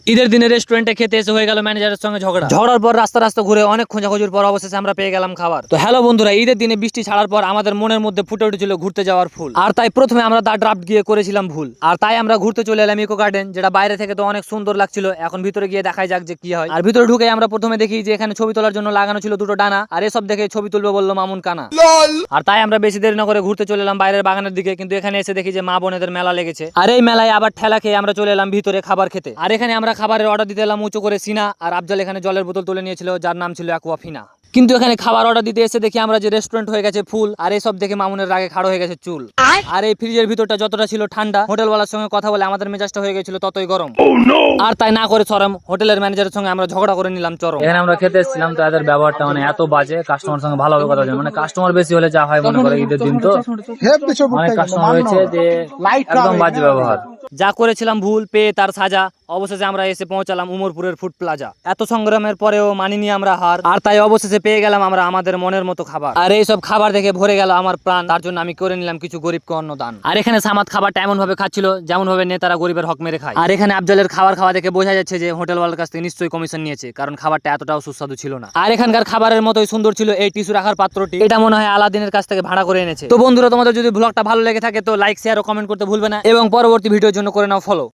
ঈদের দিনে রেস্টুরেন্টে খেতে এসে হয়ে গেল ম্যানেজারের সঙ্গে ঝগড়ার পর রাস্তা রাস্তা ঘুরে অনেক খোঁজাখুঁজির পর অবশেষে আমরা পেয়ে গেলাম খাবার। তো হ্যালো বন্ধুরা, ঈদের দিনে বৃষ্টি ছাড়ার পর আমাদের মনের মধ্যে ফুটে উঠেছিল ঘুরতে যাওয়ার ফুল। আর তাই প্রথমে আমরা দা ড্রাফট গিয়ে করেছিলাম ভুল, আর তাই আমরা ঘুরতে চলে এলাম ইকো গার্ডেন, যেটা বাইরে থেকে তো অনেক সুন্দর লাগছিল। এখন ভিতরে গিয়ে দেখাই যাক যে কি হয়। আর ভিতরে ঢুকে আমরা প্রথমে দেখি যে এখানে ছবি তোলার জন্য লাগানো ছিল দুটো ডানা, আর এসব দেখে ছবি তুলবো বললো মামুন কানা। আর তাই আমরা বেশি দেরি না করে ঘুরতে চলে এলাম বাইরের বাগানের দিকে। কিন্তু এখানে এসে দেখি যে মা বোনেদের মেলা লেগেছে, আর এই মেলায় আবার ঠেলা খেয়ে আমরা চলে এলাম ভিতরে খাবার খেতে। আর এখানে আমরা খাবারের অর্ডার দিতে এলাম উঁচু করে সিনা, আর আফজাল এখানে জলের বোতল তুলে নিয়েছিল যার নাম ছিল অ্যাকুয়াফিনা। কিন্তু এখানে খাবার অর্ডার দিতে এসে দেখি আমরা যে রেস্টুরেন্ট হয়ে গেছে ফুল, আর এই সব দেখে মামুনের রাগে খাড়ো হয়ে গেছে চুল। আর এই ফ্রিজের ভিতরটা যতটা ছিল ঠান্ডা, হোটেলওয়ালার সঙ্গে কথা বলে আমাদের মেজাজটা হয়ে গেছিল ততই গরম। আর তাই না করে সরম হোটেলের ম্যানেজারের সঙ্গে আমরা ঝগড়া করে নিলাম চরম। এখানে আমরা খেতে এসেছিলাম, তো এদের ব্যবহারটা মানে এত বাজে, কাস্টমার সঙ্গে ভালোভাবে কথা বলে, মানে কাস্টমার বেশি হলে যা হয় মনে করে ঈদের দিন তো অনেক কাস্টমার হয়েছে যে একদম বাজে ব্যবহার। যা করেছিলাম ভুল পেয়ে তার সাজা। অবশেষে আমরা এসে পৌঁছালাম উমরপুরের ফুড প্লাজা। এত সংগ্রামের পরেও মানিনি আমরা হার, আর তাই অবশেষে পেয়ে গেলাম আমরা আমাদের মনের মতো খাবার। আর এই সব খাবার দেখে ভরে গেল আমার প্রাণ, তার জন্য আমি করে নিলাম কিছু গরিবকে অন্নদান। আর এখানে সামাদ খাবারটা এমন ভাবে খাচ্ছিল যেমন ভাবে নেতারা গরিবের হক মেরে খায়। আর এখানে আফজালের খাবার খাওয়া দেখে বোঝা যাচ্ছে যে হোটেলওয়ালার কাছ থেকে নিশ্চয়ই কমিশন নিয়েছে, কারণ খাবারটা এতটাও সুস্বাদু ছিল না। আর এখানকার খাবারের মতোই সুন্দর ছিল এই টিস্যু রাখার পাত্রটি, এটা মনে হয় আলাদিনের কাছ থেকে ভাড়া করে এনেছে। তো বন্ধুরা, তোমাদের যদি ব্লগটা ভালো লেগে থাকে তো লাইক, শেয়ার ও কমেন্ট করতে ভুলবে না, এবং পরবর্তী ভিডিওর জন্য করে নাও ফলো।